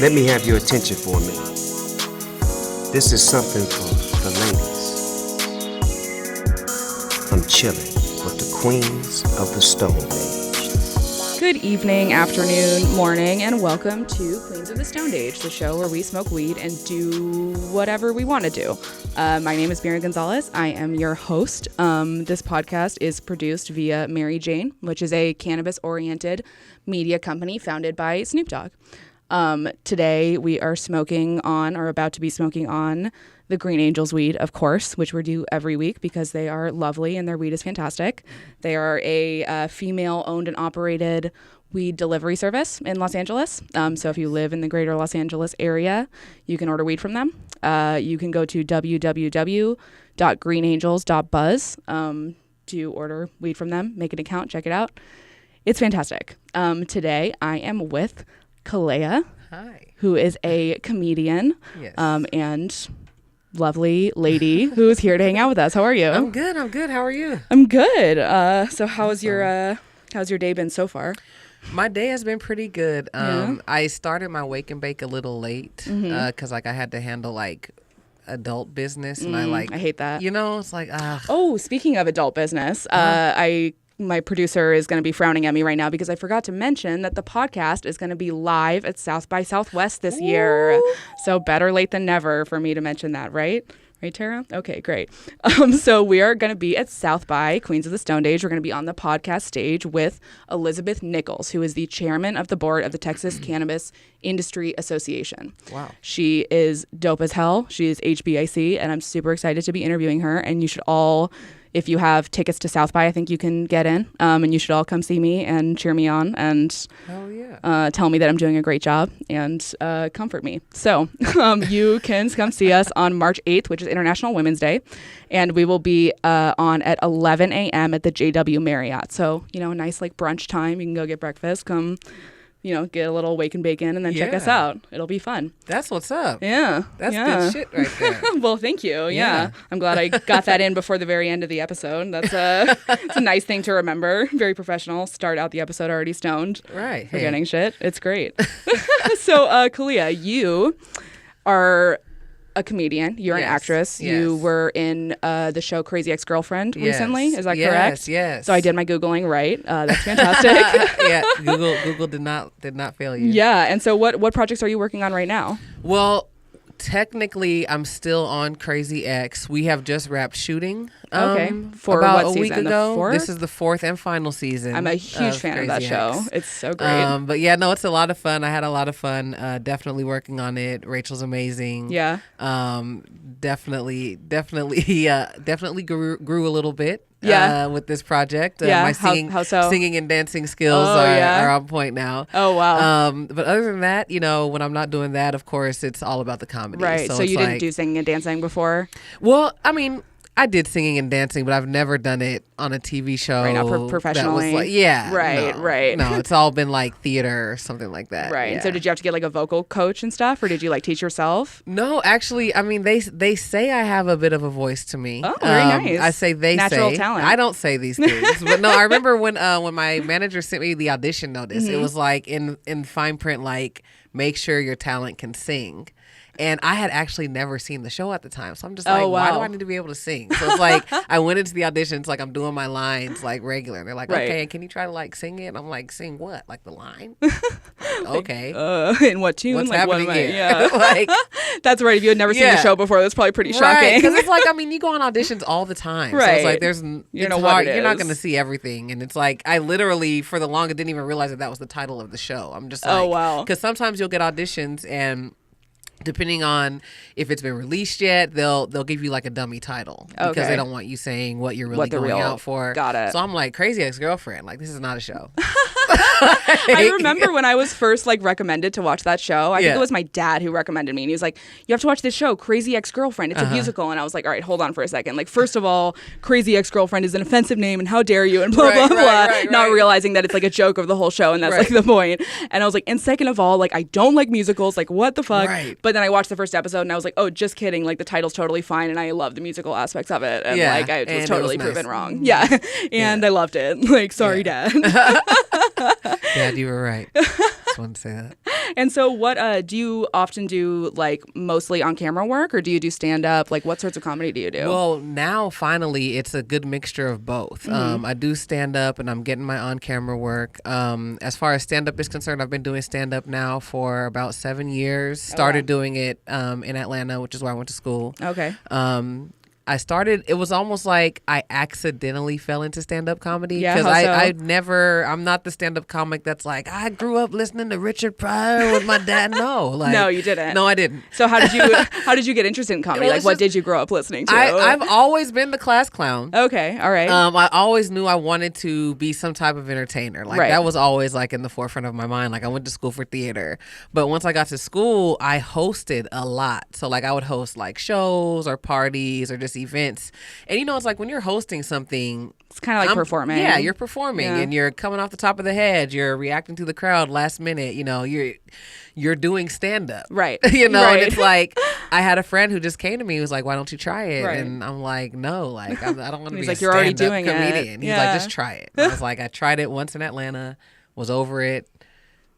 Let me have your attention for a minute. This is something for the ladies. I'm chilling with the queens of the Stone Age. Good evening, afternoon, morning, and welcome to Queens of the Stone Age, the show where we smoke weed and do whatever we want to do. My name is Mira Gonzalez. I am your host. This podcast is produced via Mary Jane, which is a cannabis-oriented media company founded by Snoop Dogg. Today we are about to be smoking on the Green Angels weed, of course, which we do every week because they are lovely and their weed is fantastic. They are a female-owned and operated weed delivery service in Los Angeles. So if you live in the greater Los Angeles area, you can order weed from them. You can go to www.greenangels.buzz to order weed from them. Make an account, check it out. It's fantastic. Today I am with Kalea, hi, who is a comedian, yes. And lovely lady who's here to hang out with us. How are you? I'm good. How are you? I'm good. So how's your day been so far? My day has been pretty good. Yeah. I started my wake and bake a little late because I had to handle adult business, and I hate that. It's like Oh, speaking of adult business, my producer is going to be frowning at me right now because I forgot to mention that the podcast is going to be live at South by Southwest this year. So better late than never for me to mention that, right? Right, Tara? Okay, great. So we are going to be at South by Queens of the Stone Age. We're going to be on the podcast stage with Elizabeth Nichols, who is the chairman of the board of the Texas Cannabis Industry Association. Wow. She is dope as hell. She is HBIC, and I'm super excited to be interviewing her. And you should all, if you have tickets to South by, I think you can get in. And you should all come see me and cheer me on and tell me that I'm doing a great job and comfort me. So you can come see us on March 8th, which is International Women's Day. And we will be on at 11 a.m. at the JW Marriott. So, a nice brunch time. You can go get breakfast, come get a little wake and bake in and then check us out. It'll be fun. That's what's up. Yeah. That's good shit right there. Well, thank you. Yeah. I'm glad I got that in before the very end of the episode. That's it's a nice thing to remember. Very professional. Start out the episode already stoned. Right. Forgetting shit. It's great. So, Kalea, you are a comedian. You're an actress. Yes. You were in the show Crazy Ex-Girlfriend recently. Is that correct? Yes. So I did my Googling right. That's fantastic. Yeah. Google did not fail you. Yeah. And so what projects are you working on right now? Well, technically, I'm still on Crazy X. We have just wrapped shooting. For about what a week season? ago. The fourth? This is the fourth and final season. I'm a huge fan of that Crazy show. X. It's so great. But yeah, no, it's a lot of fun. I had a lot of fun. Definitely working on it. Rachel's amazing. Yeah. Definitely grew a little bit. Yeah. With this project. Yeah. My How so? singing and dancing skills are on point now. Oh, wow. But other than that, when I'm not doing that, of course, it's all about the comedy. Right. So you didn't do singing and dancing before? Well, I mean, I did singing and dancing, but I've never done it on a TV show. Right, not professionally. Right. No, it's all been theater or something like that. Right. Yeah. And so did you have to get a vocal coach and stuff, or did you teach yourself? No, actually, I mean, they say I have a bit of a voice to me. Oh, very nice. I say Natural talent. I don't say these things. But no, I remember when my manager sent me the audition notice, it was in fine print, make sure your talent can sing. And I had actually never seen the show at the time. So I'm just why do I need to be able to sing? So it's I went into the auditions, I'm doing my lines regular. And they're like, okay, can you try to sing it? And I'm sing what? The line? Okay. In what tune? What's happening here? Yeah. That's right. If you had never seen the show before, that's probably pretty shocking. Because it's you go on auditions all the time. Right. So it's you're not going to see everything. And it's I literally, for the longest, didn't even realize that was the title of the show. I'm just oh, wow. Because sometimes you'll get auditions and depending on if it's been released yet, they'll give you a dummy title because they don't want you saying what you're really going out for. Got it. So I'm Crazy Ex-Girlfriend. This is not a show. I remember when I was first recommended to watch that show. I think it was my dad who recommended me, and he was like, "You have to watch this show, Crazy Ex-Girlfriend. It's a musical." And I was like, "All right, hold on for a second. First of all, Crazy Ex-Girlfriend is an offensive name, and how dare you?" And blah blah blah. Not realizing that it's a joke of the whole show, and that's the point. And I was like, and second of all, I don't like musicals. What the fuck? Right. But then I watched the first episode, and I was like, oh, just kidding. The title's totally fine, and I love the musical aspects of it. And I was totally proven wrong. Yeah. And I loved it. Sorry, Dad. Dad, you were right. Just wanted to say that. And so what do you often do, like mostly on camera work, or do you do stand up? Like what sorts of comedy do you do? Well, now finally it's a good mixture of both. I do stand up and I'm getting my on camera work. As far as stand up is concerned, I've been doing stand up now for about 7 years. Started doing it in Atlanta, which is where I went to school. Okay. It was almost like I accidentally fell into stand-up comedy. Yeah, because how so? I'm not the stand-up comic that's like, I grew up listening to Richard Pryor with my dad. No. Like, No, you didn't. No, I didn't. So how did you get interested in comedy? Well, Like what did you grow up listening to? I've always been the class clown. Okay, all right. I always knew I wanted to be some type of entertainer. Like that was always like in the forefront of my mind. Like I went to school for theater. But once I got to school, I hosted a lot. So like I would host like shows or parties or just events. And it's like when you're hosting something, it's kind of like performing. Yeah, you're performing and you're coming off the top of the head. You're reacting to the crowd last minute. You're doing stand up. Right. And it's like I had a friend who just came to me. He was like, "Why don't you try it?" Right. And I'm like, "No, like I don't want to be like, a "You're already stand-up doing comedian." it. He's like, "Just try it." And I was like, "I tried it once in Atlanta, was over it."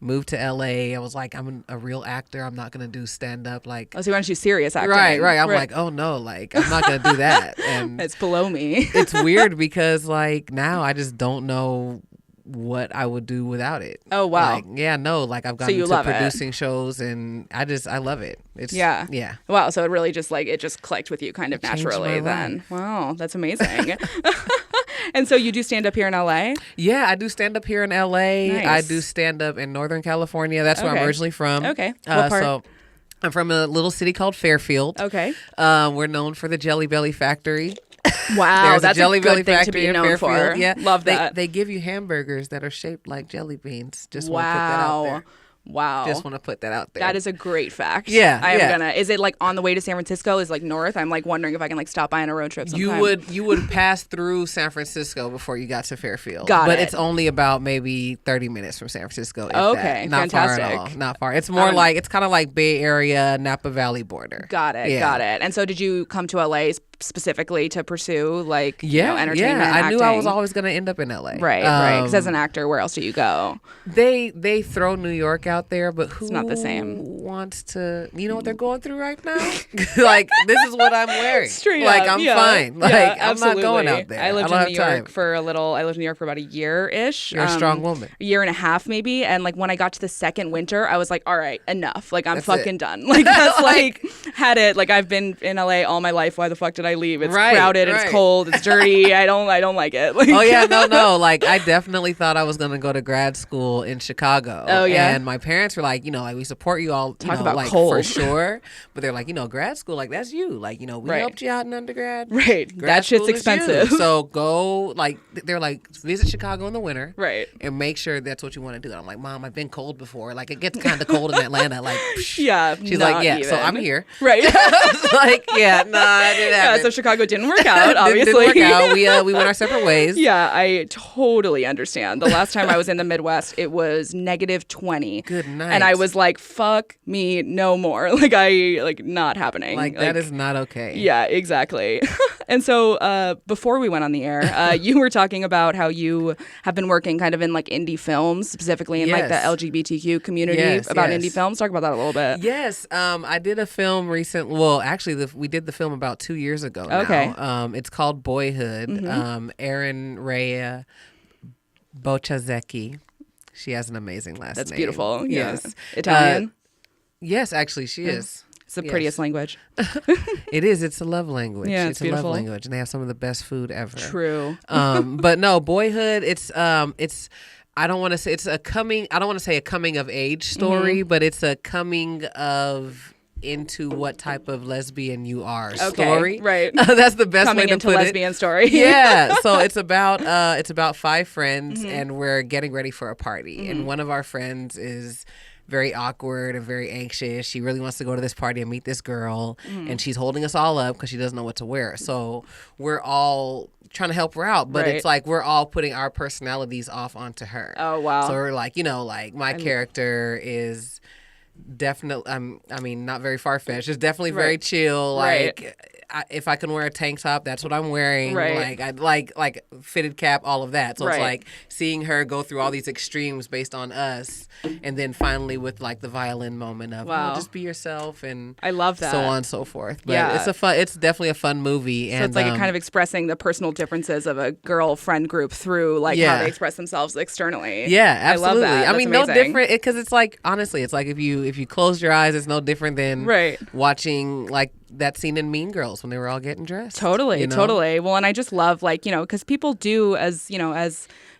Moved to LA. I was like, I'm a real actor. I'm not gonna do stand up. Like, Oh, so you want to do serious acting? Right. I'm like, oh no, like I'm not gonna do that. And it's below me. it's weird because like now I just don't know what I would do without it. Oh wow. Like, yeah, no, like I've gotten you into love producing shows and I love it. It's Yeah. Yeah. Wow. So it really just clicked with you kind of Changed naturally my then. life. Wow, that's amazing. And so you do stand up here in LA? Yeah, I do stand up here in LA. Nice. I do stand up in Northern California. That's where I'm originally from. Okay. What part? So I'm from a little city called Fairfield. Okay. We're known for the Jelly Belly factory. Wow, There's that's a Jelly a good Belly thing to factory be in known for. Fairfield. Yeah, Love that. They give you hamburgers that are shaped like jelly beans. Just want to put that out there. Wow. Just want to put that out there. That is a great fact. Yeah, I am yeah. gonna. Is it like on the way to San Francisco? Is like north? I'm like wondering if I can like stop by on a road trip sometime. You would pass through San Francisco before you got to Fairfield. Got but it. it's only about maybe 30 minutes from San Francisco. If Okay, that. Not fantastic. far at all. Not far. It's more like it's kind of like Bay Area, Napa Valley border. Got it. Yeah. Got it. And so did you come to LA specifically to pursue like entertainment? Yeah, I knew I was acting? always going to end up in LA. Right. Right. Because as an actor, where else do you go? They throw New York out there, but who not the same. wants to? You know what they're going through right now? Like this is what I'm wearing. Straight like up, I'm yeah. fine. Like Yeah, I'm not going absolutely. out there. I lived don't in New have York time. for a little. I lived in New York for about a year-ish. You're a strong woman. A year and a half maybe. And like when I got to the second winter, I was like, all right, enough. Like I'm That's fucking it. done. Like that's like had it. Like I've been in LA all my life. Why the fuck did I leave? It's crowded. It's cold. It's dirty. I don't like it. Like, Oh yeah, no. Like I definitely thought I was gonna go to grad school in Chicago. Oh yeah. And my parents were like, like we support you all. Talk about like cold. for sure. But they're like, grad school, like that's you. Like we Right. helped you out in undergrad. Right. Grad That shit's school is you. expensive. So go. Like they're like visit Chicago in the winter. Right. And make sure that's what you want to do. And I'm like, Mom, I've been cold before. Like it gets kind of cold in Atlanta. Like Yeah. She's not like, yeah. So even. I'm here. Right. Like yeah, nah, I didn't have Yeah. it. So Chicago didn't work out. Obviously. Didn't work out. We went our separate ways. Yeah, I totally understand. The last time I was in the Midwest, it was -20. Good night. And I was like, fuck me, no more. Not happening. Like that is not okay. Yeah, exactly. And so before we went on the air, you were talking about how you have been working kind of in like indie films, specifically in like the Yes. LGBTQ community Yes, about yes. indie films. Talk about that a little bit. Yes, I did a film recently. Well, actually, we did the film about 2 years ago now. Okay. It's called Boyhood. Erin Rhea Bochazeki. She has an amazing last That's name. beautiful. Yes. Yeah. Italian. Yes, actually, she is. It's the yes. prettiest language. It is. It's a love language. Yeah, it's a love beautiful. language, and they have some of the best food ever. True. But no, Boyhood. It's. I don't want to say it's a coming. I don't want to say a coming of age story, but it's a coming of into what type of lesbian you are story. Right. That's the best Coming way to into put lesbian story. Yeah. So it's about 5 friends, and we're getting ready for a party, and one of our friends is very awkward and very anxious. She really wants to go to this party and meet this girl, and she's holding us all up because she doesn't know what to wear. So we're all trying to help her out, but Right. it's like we're all putting our personalities off onto her. Oh, wow. So we're like, like my character is definitely. I mean, not very far fetched. It's definitely very chill. Right. Like, if I can wear a tank top, that's what I'm wearing. Right. Like, I like fitted cap, all of that. So it's Right. like seeing her go through all these extremes based on us, and then finally with like the violin moment of Wow. just be yourself, and I love that. so on and so forth. But Yeah. it's definitely a fun movie. So And it's like kind of expressing the personal differences of a girl friend group through like how they express themselves externally. yeah, absolutely. I love that. I mean, That's no amazing. different because it's like honestly, it's like if you close your eyes, it's no different than Right. watching like that scene in Mean Girls when they were all getting dressed. Totally, you know? totally. Well, and I just love like, you know, because people do as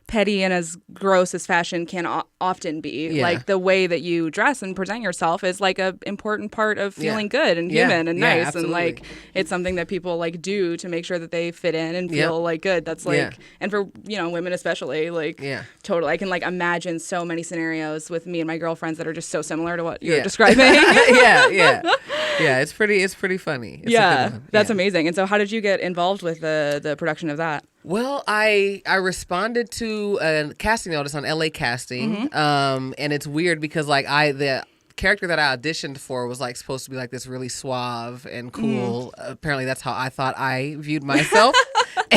petty and as gross as fashion can often be. Yeah. Like the way that you dress and present yourself is like a important part of feeling Yeah. good and Yeah. human and Yeah, nice. absolutely. And like it's something that people like do to make sure that they fit in and feel Yep. like good. That's like Yeah. and for, you know, women especially, like Yeah. totally. I can like imagine so many scenarios with me and my girlfriends that are just so similar to what you're Yeah. describing. Yeah. It's pretty funny. It's a Yeah, good one. that's Yeah. amazing. And so, how did you get involved with the production of that? Well, I responded to a casting notice on LA Casting, and it's weird because like the character that I auditioned for was like supposed to be like this really suave and cool. Apparently, that's how I thought I viewed myself.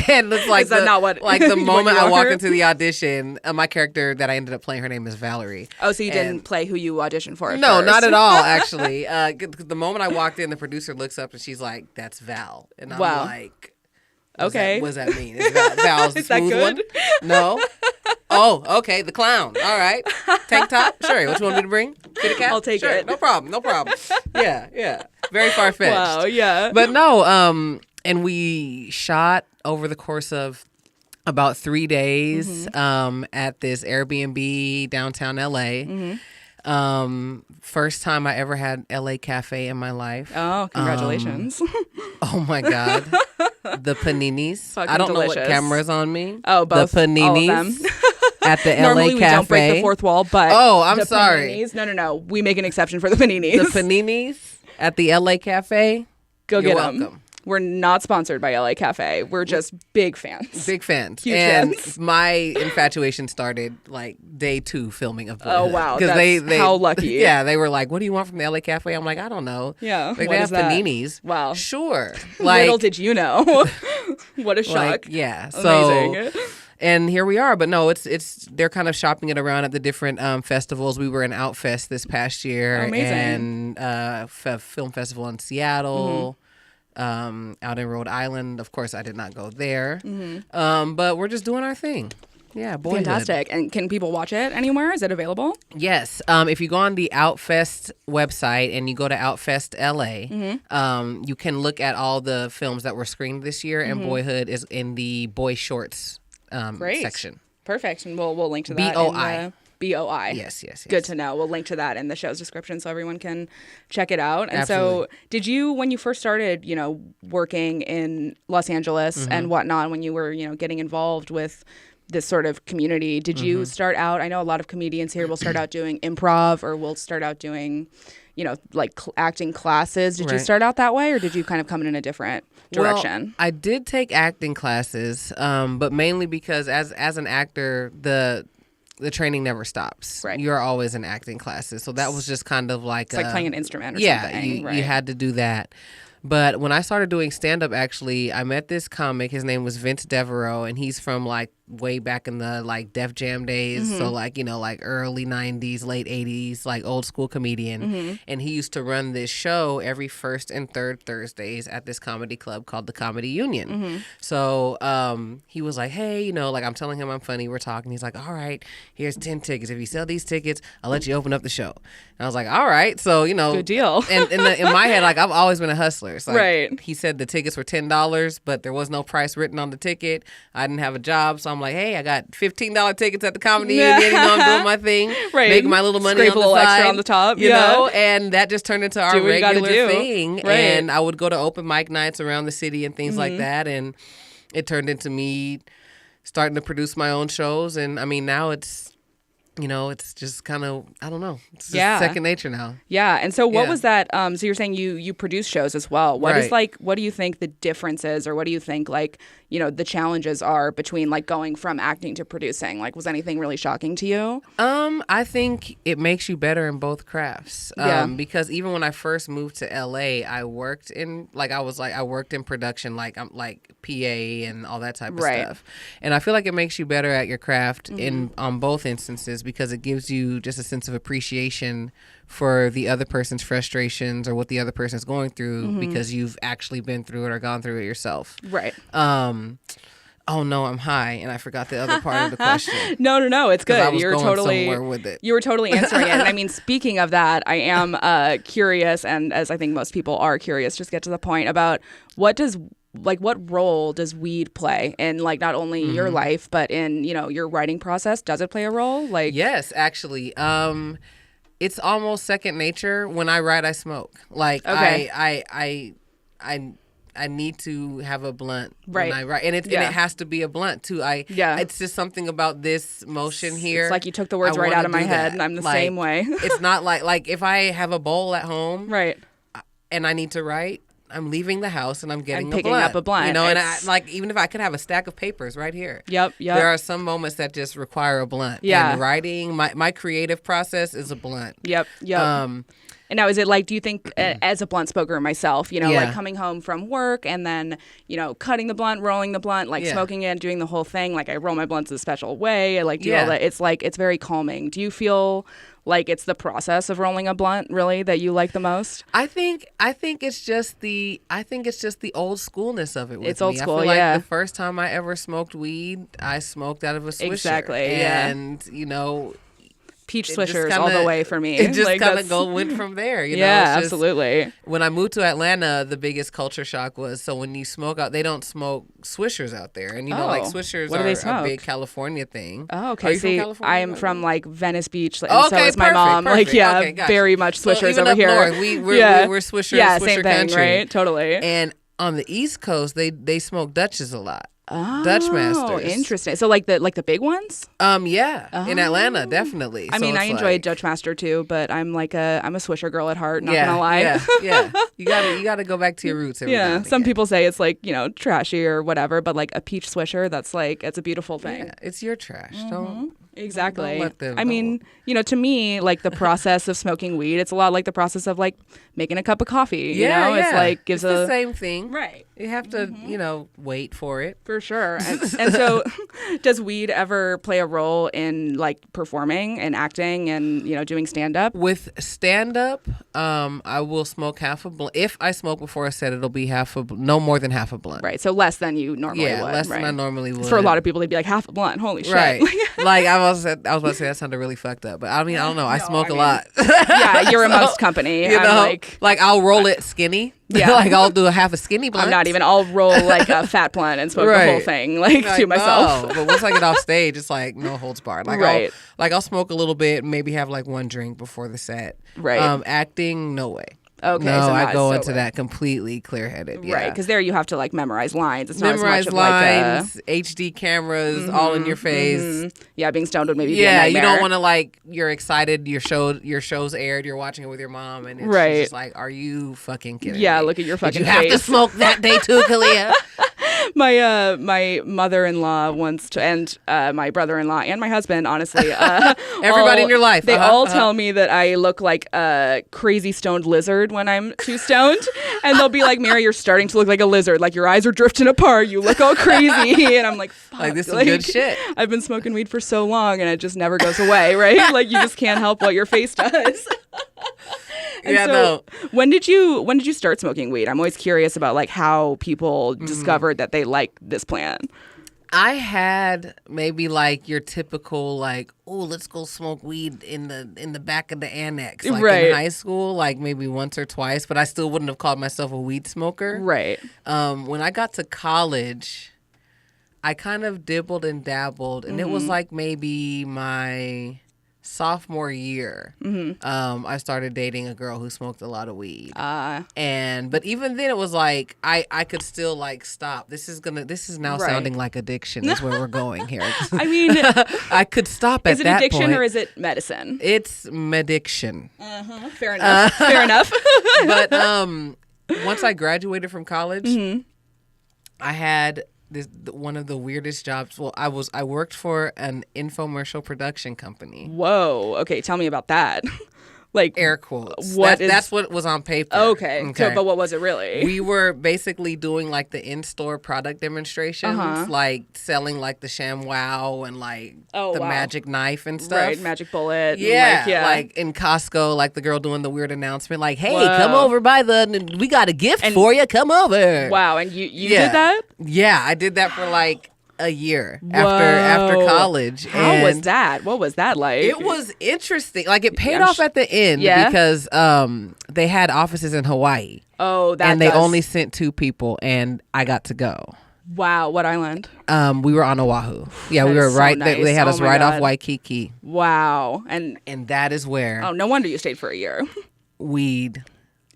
And it's like Is that not what- like the what moment you I walk are? into the audition, my character that I ended up playing, her name is Valerie. Oh, so you didn't And- play who you auditioned for? At No, first. not at all, actually. 'Cause the moment I walked in, the producer looks up and she's like, "That's Val," and I'm Wow. like, Okay. what does that mean? Is Val's the Is that smooth good? one? No. Oh, okay. The clown. All right. Tank top. Sure. What you want me to bring? Fit a cap? I'll take Sure, it. No problem. No problem. Yeah. Very far fetched. Wow. Yeah. But no. And we shot over the course of about 3 days at this Airbnb downtown LA. First time I ever had LA Cafe in my life. Oh, congratulations. Oh my God. The paninis. Fucking I don't know delicious. what camera's on me. Oh, both. The paninis All of them. at the Normally LA we Cafe. don't break the fourth wall, but Oh, I'm the sorry. Paninis, no. We make an exception for the paninis. The paninis at the LA Cafe. Go You're get them. welcome. We're not sponsored by LA Cafe. We're just big fans. Big fans. Huge and fans. my infatuation started like day 2 filming of Boyhood. Oh, wow. 'Cause That's how lucky. Yeah, they were like, "What do you want from the LA Cafe?" I'm like, "I don't know." Yeah, Like what they is have that? paninis. Wow. Sure. Little did you know. What a shock. Like, yeah. So Amazing. and here we are, but no, it's they're kind of shopping it around at the different festivals. We were in Outfest this past year, Oh, amazing. and film festival in Seattle, out in Rhode Island. Of course, I did not go there, but we're just doing our thing. Yeah, Boyhood. Fantastic. And can people watch it anywhere? Is it available? Yes. If you go on the Outfest website and you go to Outfest LA, you can look at all the films that were screened this year, and Boyhood is in the Boy Shorts Great. section. Perfect. And we'll link to that. BOI. In the BOI. Yes. Good to know. We'll link to that in the show's description so everyone can check it out. And Absolutely. so, did you, when you first started, working in Los Angeles and whatnot, when you were, getting involved with this sort of community, did you start out? I know a lot of comedians here will start out doing improv or will start out doing, like acting classes. Did you Right. start out that way, or did you kind of come in a different direction? Well, I did take acting classes, but mainly because as an actor, the training never stops. Right. You're always in acting classes, so that was just kind of like It's like playing an instrument or yeah, something. you had to do that. But when I started doing stand-up, actually, I met this comic. His name was Vince Devereaux, and he's from like way back in the like Def Jam days. So like, like early 90s, late 80s, like old school comedian. And he used to run this show every first and third Thursdays at this comedy club called the Comedy Union. So he was like, hey, like I'm telling him I'm funny. We're talking. He's like, all right, here's 10 tickets. If you sell these tickets, I'll let you open up the show. And I was like, all right. So, Good deal. And in my head, like I've always been a hustler. So like, Right. he said the tickets were $10, but there was no price written on the ticket. I didn't have a job, so I'm like, hey, I got $15 tickets at the Comedy Union. I'm doing my thing, Right. making my little money Scrape on a the little side, extra on the top. you Yeah. know. And that just turned into our Do what you gotta regular do. thing. Right. And I would go to open mic nights around the city and things like that. And it turned into me starting to produce my own shows. And I mean, now it's it's just kind of, I don't know. It's just Yeah. second nature now. Yeah. And so what Yeah. was that? So you're saying you produce shows as well. What is Right. what do you think the difference is, or what do you think the challenges are between going from acting to producing? Was anything really shocking to you? I think it makes you better in both crafts. Yeah. Because even when I first moved to LA, I worked in I worked in production, I'm like PA and all that type of Right. stuff. And I feel like it makes you better at your craft Mm-hmm. on both instances, because it gives you just a sense of appreciation for the other person's frustrations or what the other person's going through, Mm-hmm. because you've actually been through it or gone through it yourself. Right. Oh no, I'm high and I forgot the other part of the question. No, it's 'Cause good. I was You're going totally somewhere with it. You were totally answering it. And I mean, speaking of that, I am curious, and as I think most people are curious, just get to the point about what role does weed play in not only your life but in your writing process? Does it play a role? Yes, actually. It's almost second nature. When I write, I smoke. Okay. I need to have a blunt Right. when I write, and it has to be a blunt too. It's just something about this motion here. It's like you took the words I right wanna out of my do head, that. and I'm the same way. It's not like if I have a bowl at home, Right. and I need to write, I'm leaving the house and I'm getting picking up a blunt. And It's- even if I could have a stack of papers right here. Yep. There are some moments that just require a blunt. Yeah. And writing, my creative process is a blunt. Yep. And now, is it do you think, as a blunt smoker myself, Yeah. coming home from work and then, cutting the blunt, rolling the blunt, Yeah. smoking it, doing the whole thing, I roll my blunts a special way, I do Yeah. all that. It's very calming. Do you feel like it's the process of rolling a blunt really that you like the most? I think it's just the old schoolness of it with It's old me. school, I feel yeah. like the first time I ever smoked weed, I smoked out of a Swisher. Exactly, yeah. And Peach it just Swishers all the kinda- way for me. It just kind that's- of went from there. Yeah, It's just- absolutely. When I moved to Atlanta, the biggest culture shock was, so when you smoke out, they don't smoke Swishers out there. And, Swishers What do they are smoke? a big California thing. Oh, Are okay. you from See, California? I'm from Venice Beach, and Oh, so okay, is my perfect, mom. perfect. Okay, gotcha. Very much So Swishers even over up here. north, we're Swisher, yeah, Swisher same thing, country. right? Totally. And on the East Coast, they smoke Dutches a lot. Oh, Dutch Masters. Interesting. So the big ones? Yeah, in Atlanta, definitely. I So mean, I it's enjoy like- Dutch Master too, but I'm a Swisher girl at heart. Not yeah, gonna lie. Yeah. You gotta go back to your roots. Every now Yeah. and Some again. people say it's trashy or whatever, but a peach Swisher, that's it's a beautiful thing. Yeah, it's your trash. Don't Exactly. Don't let them- I mean, to me, the process of smoking weed, it's a lot like the process of making a cup of coffee. Yeah, It's yeah. gives it's a the same thing. right. You have to, wait for it. For sure. And so does weed ever play a role in performing and acting and, doing stand up? With stand up, I will smoke half a blunt. If I smoke before a set, it'll be no more than half a blunt. Right. So less than you normally would. Less right? than I normally would. For a lot of people, they'd be like, half a blunt. Holy shit. Right. I was about to say that sounded really fucked up, but I mean, I don't know. I smoke a lot. Yeah, you're amongst company. I'm I'll roll it skinny. Yeah. I'll do a half a skinny blunt. I'm not even. I'll roll a fat blunt and smoke the whole Right. thing to myself. No. But once I get off stage, it's no holds barred. Right. I'll smoke a little bit, maybe have one drink before the set. Right. Acting, no way. Okay, No, so I not go so into right. that completely clear headed. Yeah. Right, because there you have to memorize lines. It's not Memorize as much of lines, HD cameras, all in your face. yeah, being stoned would maybe be a Yeah, you nightmare. don't want to you're excited. Your show's aired. You're watching it with your mom, and it's Right. just are you fucking kidding? Yeah, me? look at your Did fucking you have to face. smoke that day too, Kalea? My mother-in-law and my brother-in-law and my husband, honestly, Everybody in your life, they all tell me that I look like a crazy stoned lizard when I'm too stoned, and they'll be like, "Mira, you're starting to look like a lizard. Your eyes are drifting apart. You look all crazy." And I'm like, "Fuck, This is good shit. I've been smoking weed for so long, and it just never goes away, right? You just can't help what your face does." And Yeah, so, no. When did you start smoking weed? I'm always curious about how people discovered that they like this plant. I had maybe your typical oh, let's go smoke weed in the back of the annex Right. in high school, maybe once or twice, but I still wouldn't have called myself a weed smoker. Right. When I got to college, I kind of dibbled and dabbled, and it was maybe my sophomore year, I started dating a girl who smoked a lot of weed. But even then it was like I could still like stop. This is now sounding like addiction is where we're going here. I mean, I could stop at that point. Is it addiction or is it medicine? It's mediction. Fair enough. Fair enough. But once I graduated from college, I had one of the weirdest jobs. Well, I worked for an infomercial production company. Whoa. Okay, tell me about that. Like air quotes. That's what was on paper. Okay. So, but what was it really? We were basically doing like the in-store product demonstrations, like selling like the ShamWow and like the magic knife and stuff. Right, magic bullet. Yeah, like in Costco, like the girl doing the weird announcement, like, "Hey, come over we got a gift for you. Come over." Wow, and you did that? Yeah, I did that for like a year after college. How was that? What was that like? It was interesting. Like it paid off at the end because they had offices in Hawaii. Oh, and they only sent 2 people, and I got to go. Wow, what island? We were on Oahu. Yeah, we were right. Nice. They had us right off Waikiki. Wow, and that is where. Oh, no wonder you stayed for a year. Weed.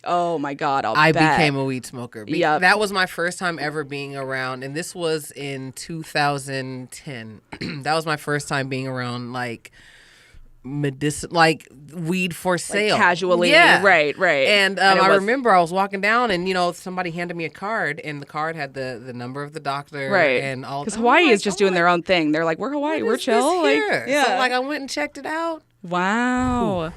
Oh my God, I became a weed smoker. That was my first time ever being around, and this was in 2010. That was my first time being around like like weed for sale, like casually. Yeah, right. And I remember I was walking down, and somebody handed me a card, and the card had the number of the doctor, right? And all. Because Hawaii is just doing their own thing. They're like, we're Hawaii, we're chill. Like, yeah. So I went and checked it out. Wow. Ooh.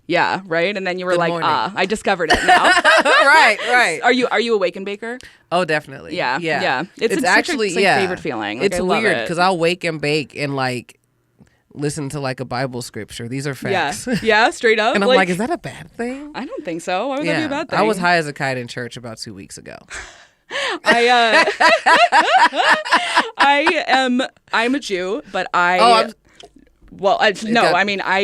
Yeah, right. And then you were Good like, morning. I discovered it now. right. Are you a wake and baker? Oh, definitely. Yeah. It's actually such a favorite feeling. Like, it's weird because I'll wake and bake and like listen to like a Bible scripture. These are facts. Yeah, straight up. And I'm like, is that a bad thing? I don't think so. Why would that be a bad thing? I was high as a kite in church about 2 weeks ago. I'm a Jew, but I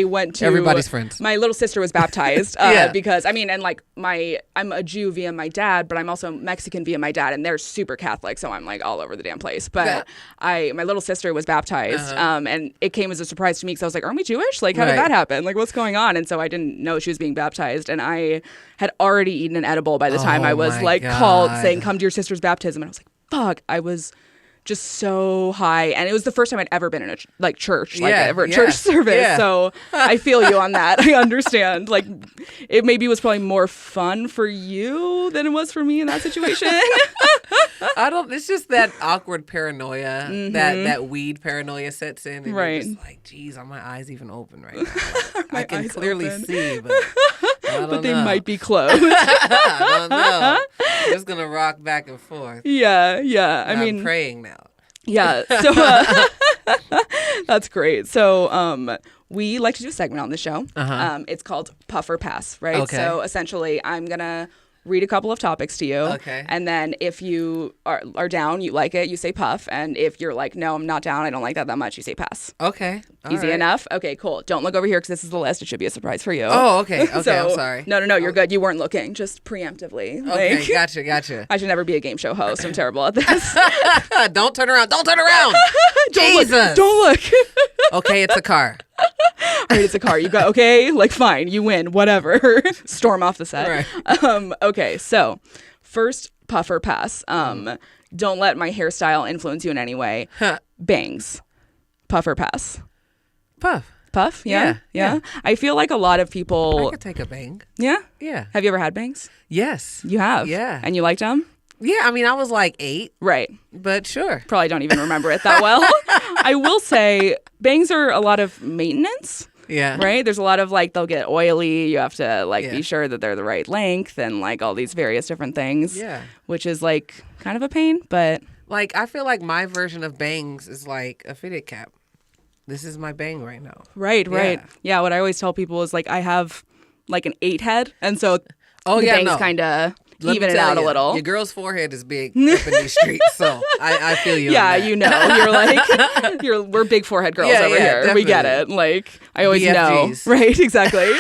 went to everybody's friends. My little sister was baptized because I'm a Jew via my dad, but I'm also Mexican via my dad, and they're super Catholic, so I'm like all over the damn place. But my little sister was baptized, and it came as a surprise to me because I was like, aren't we Jewish? Like, how did that happen? Like, what's going on? And so I didn't know she was being baptized, and I had already eaten an edible by the time I was like called saying, come to your sister's baptism, and I was like, fuck, I was just so high, and it was the first time I'd ever been in a church, church service. Yeah. So I feel you on that. I understand. Like, it maybe was probably more fun for you than it was for me in that situation. It's just that awkward paranoia, that weed paranoia sets in, and you're just like, geez, are my eyes even open right now? I can clearly see, but they might be closed. I don't know. I'm just gonna rock back and forth. Yeah. I'm praying now. Yeah. So that's great. So we like to do a segment on the show. It's called Puff or Pass, right? Okay. So essentially, I'm gonna read a couple of topics to you. Okay. And then if you are down, you like it, you say puff. And if you're like, no, I'm not down, I don't like that much, you say pass. Okay. Easy enough? Okay, cool. Don't look over here because this is the list. It should be a surprise for you. Oh, okay. I'm sorry. No, you're good. You weren't looking, just preemptively. Okay, gotcha. I should never be a game show host. I'm terrible at this. Don't turn around. Jesus. Don't look. Okay, it's a car. All right, it's a car. You go, okay, like fine, you win, whatever. Storm off the set. Right. Okay, so first puff or pass. Don't let my hairstyle influence you in any way. Bangs. Puff or pass? Puff? Yeah. I feel like a lot of people. I could take a bang. Yeah? Yeah. Have you ever had bangs? Yes. You have? Yeah. And you liked them? Yeah, I mean, I was like 8. Right. But sure. Probably don't even remember it that well. I will say bangs are a lot of maintenance. Yeah. Right? There's a lot of like, they'll get oily. You have to be sure that they're the right length and like all these various different things. Yeah. Which is like kind of a pain, but. Like, I feel like my version of bangs is like a fitted cap. This is my bang right now. Right. Yeah, what I always tell people is like, I have like an 8 head. And so the bangs kind of even it out a little. Your girl's forehead is big up in these streets, so I feel you. Yeah, on that. You know, you're like, we're big forehead girls over here. Definitely. We get it. Like, I always BFGs. know. Right, exactly.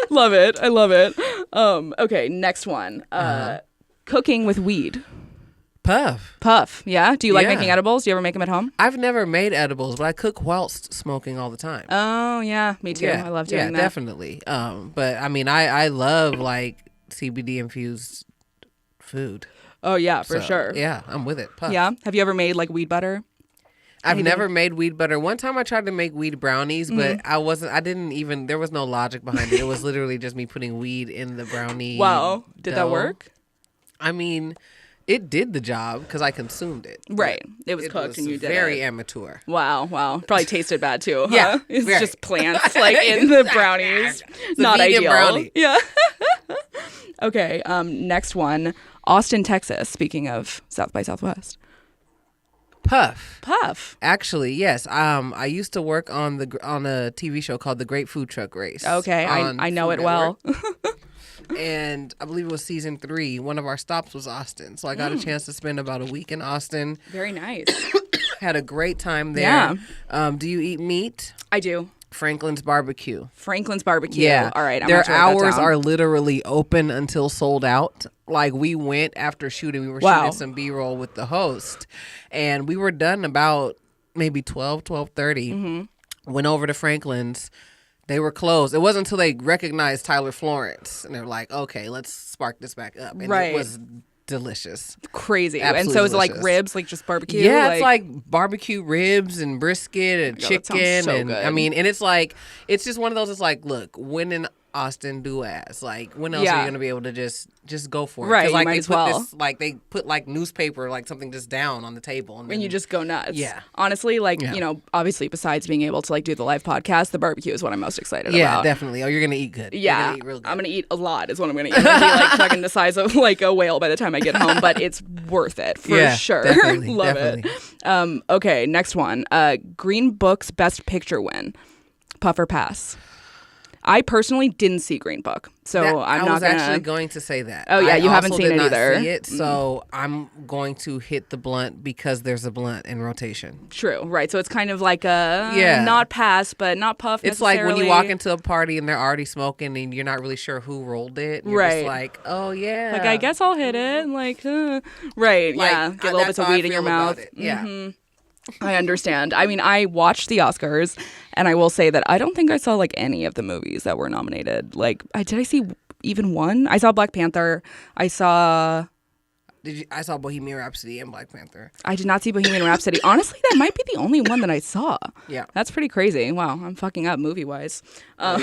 Love it. I love it. Okay, next one. Cooking with weed. Puff. Puff, yeah? Do you like Yeah. making edibles? Do you ever make them at home? I've never made edibles, but I cook whilst smoking all the time. Oh, yeah, me too. I love doing that. Yeah, definitely. But I mean, I love like CBD infused food. Oh, yeah, for So, sure. Yeah, I'm with it. Puff. Yeah? Have you ever made like weed butter? I've never made weed butter. One time I tried to make weed brownies, but I didn't even, there was no logic behind it. It was literally just me putting weed in the brownie. Wow. Did that dough. work? I mean, it did the job because I consumed it. Right. It was cooked and you did very it. amateur. Wow. Probably tasted bad too. Huh? Yeah, It's very. just plants like in the brownies. It's a Not vegan ideal. brownie. Yeah. Okay. Next one, Austin, Texas. Speaking of South by Southwest. Puff. Actually, yes. I used to work on a TV show called The Great Food Truck Race. Okay, I know Food it well. And I believe it was season 3. One of our stops was Austin, so I got a chance to spend about a week in Austin. Very nice. Had a great time there. Yeah. Do you eat meat? I do. Franklin's Barbecue. Franklin's Barbecue. Yeah. All right. Their hours are literally open until sold out. Like, we went after shooting. We were shooting some B-roll with the host. And we were done about maybe 12:30. Mm-hmm. Went over to Franklin's. They were closed. It wasn't until they recognized Tyler Florence. And they're like, okay, let's spark this back up. And it was delicious. Crazy. Absolutely and so is it like delicious. ribs, like just barbecue? Yeah, it's like barbecue ribs and brisket and God, that sounds chicken. so And good. I mean, and it's like, it's just one of those, it's like, look, when in Austin, do as. Like, when else are you going to be able to just go for it? Right, 'Cause, like, you might they as put well. this, like, they put like newspaper, like something just down on the table. And and you just go nuts. Yeah. Honestly, like, you know, obviously besides being able to like do the live podcast, the barbecue is what I'm most excited yeah, about. definitely. Oh, you're going to eat good. Yeah, You're gonna eat real good. I'm gonna eat a lot. Is what I'm gonna eat. I'm gonna be like fucking the size of like a whale by the time I get home, but it's worth it for sure. Definitely, Love definitely. it. Okay, next one. Green Book's Best Picture win. Puff or pass? I personally didn't see Green Book, so I'm I not was gonna. actually going to say that. Oh, yeah, I you haven't also seen did it not either. See it, so I'm going to hit the blunt because there's a blunt in rotation. True, right? So it's kind of like a Yeah. not pass, but not puff. It's like when you necessarily. walk into a party and they're already smoking and you're not really sure who rolled it. You're Right. just like, oh yeah. Like, I guess I'll hit it. Like, right? Like, Yeah, get a little that's bits of how I weed in your feel about mouth. it. Yeah. I understand. I mean, I watched the Oscars, and I will say that I don't think I saw like any of the movies that were nominated. Like, did I see even one? I saw Black Panther. I saw. I saw Bohemian Rhapsody and Black Panther. I did not see Bohemian Rhapsody. Honestly, that might be the only one that I saw. Yeah. That's pretty crazy. Wow, I'm fucking up movie wise. All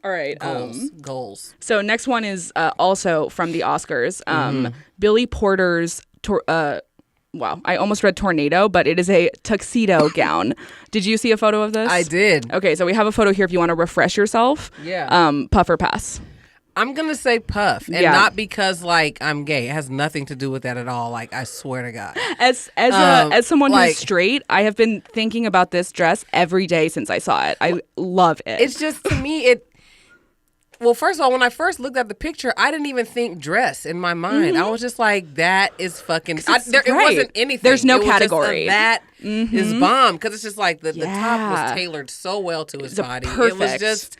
right. Goals. So next one is also from the Oscars. Mm-hmm. Billy Porter's. Wow, I almost read tornado, but it is a tuxedo gown. Did you see a photo of this? I did. Okay, so we have a photo here if you want to refresh yourself. Yeah. Puff or pass? I'm going to say puff. And Yeah. not because, like, I'm gay. It has nothing to do with that at all. Like, I swear to God. As someone like- who's straight, I have been thinking about this dress every day since I saw it. I love it. It's just, to me, well, first of all, when I first looked at the picture, I didn't even think dress in my mind. I was just like, that is fucking... It right. wasn't anything. There's no It was just category. that is bomb. Because it's just like the top Yeah. was tailored so well to his It's a body. It perfect. was just...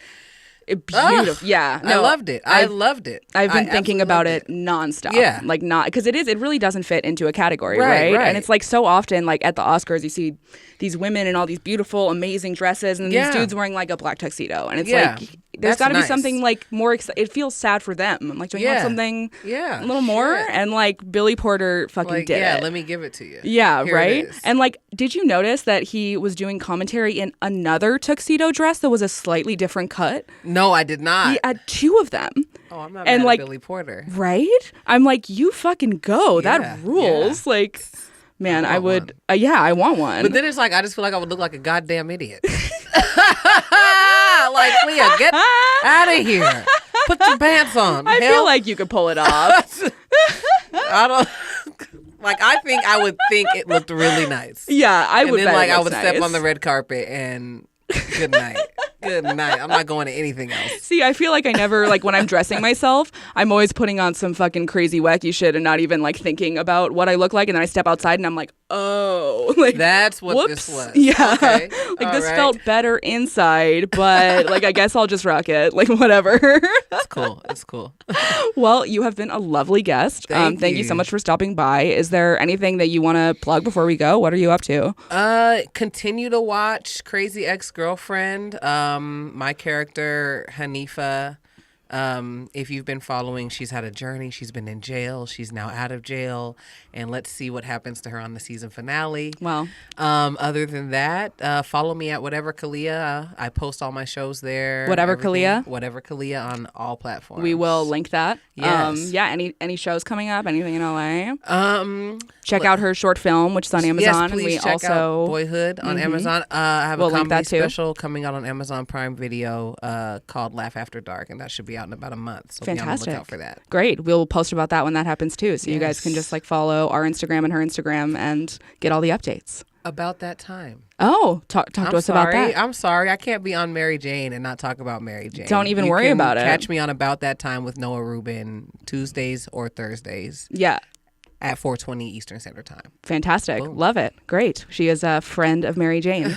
Beautiful. Yeah. I loved it. I loved it. I've been I thinking absolutely about loved it nonstop. Yeah. Like not because it really doesn't fit into a category, Right, right? right. And it's like so often like at the Oscars you see these women in all these beautiful, amazing dresses and Yeah. these dudes wearing like a black tuxedo. And it's Yeah. like there's That's got to be nice. something like more it feels sad for them. I'm like, don't you want Yeah. something Yeah, a little more? shit. And like Billy Porter fucking Like, did yeah, it. let me give it to you. Yeah, Here it right? is. And like, did you notice that he was doing commentary in another tuxedo dress that was a slightly different cut? No, I did not. He had two of them. Oh, I'm not and, mad like, at Billy Porter. Right? I'm like, you fucking go. Yeah, That rules. Like, man, I want would. I want one. But then it's like, I just feel like I would look like a goddamn idiot. Like, Leah, get out of here. Put some pants on. I feel like you could pull it off. I don't. Like, I think I would think it looked really nice. Yeah, I And would then, bet like, it I looks would step nice. on the red carpet and good night. Good night. I'm not going to anything else. See, I feel like I never, like, when I'm dressing myself, I'm always putting on some fucking crazy wacky shit and not even, like, thinking about what I look like. And then I step outside and I'm like, oh. Like, that's what whoops. this was. Yeah. Okay. Like, All this right. felt better inside, but, like, I guess I'll just rock it. Like, whatever. It's cool. It's cool. Well, you have been a lovely guest. Thank you so much for stopping by. Is there anything that you want to plug before we go? What are you up to? Continue to watch Crazy Ex-Girlfriend. My character, Hanifa, if you've been following, she's had a journey. She's been in jail. She's now out of jail. And let's see what happens to her on the season finale. Wow. Other than that, follow me at Whatever Kalea. I post all my shows there. Whatever Kalea? Whatever Kalea on all platforms. We will link that. Yes. Yeah. Any shows coming up? Anything in LA? Check out her short film, which is on Amazon. Yes, please and we check also out Boyhood on Amazon. I have We'll a link comedy that too. special coming out on Amazon Prime Video called Laugh After Dark, and that should be out in about a month. So Fantastic. be on the lookout for that. Great. We'll post about that when that happens too. So you guys Yes. can just like follow our Instagram and her Instagram and get all the updates. About that time. Oh, talk to us about that. I'm sorry. I can't be on Mary Jane and not talk about Mary Jane. Don't even You worry can about it. Catch me on About That Time with Noah Rubin Tuesdays or Thursdays Yeah. at 4:20 Eastern Standard Time. Fantastic. Boom. Love it. Great. She is a friend of Mary Jane.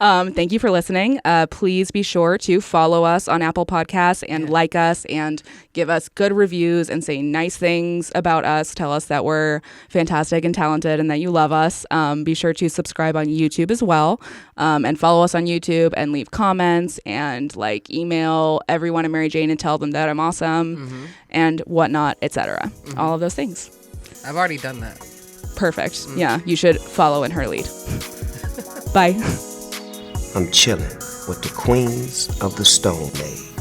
Thank you for listening. Please be sure to follow us on Apple Podcasts and like us and give us good reviews and say nice things about us. Tell us that we're fantastic and talented and that you love us. Be sure to subscribe on YouTube as well, and follow us on YouTube and leave comments and like email everyone at Mary Jane and tell them that I'm awesome and whatnot, etc. All of those things. I've already done that. Perfect. Yeah, you should follow in her lead. Bye. I'm chilling with the queens of the Stone Age.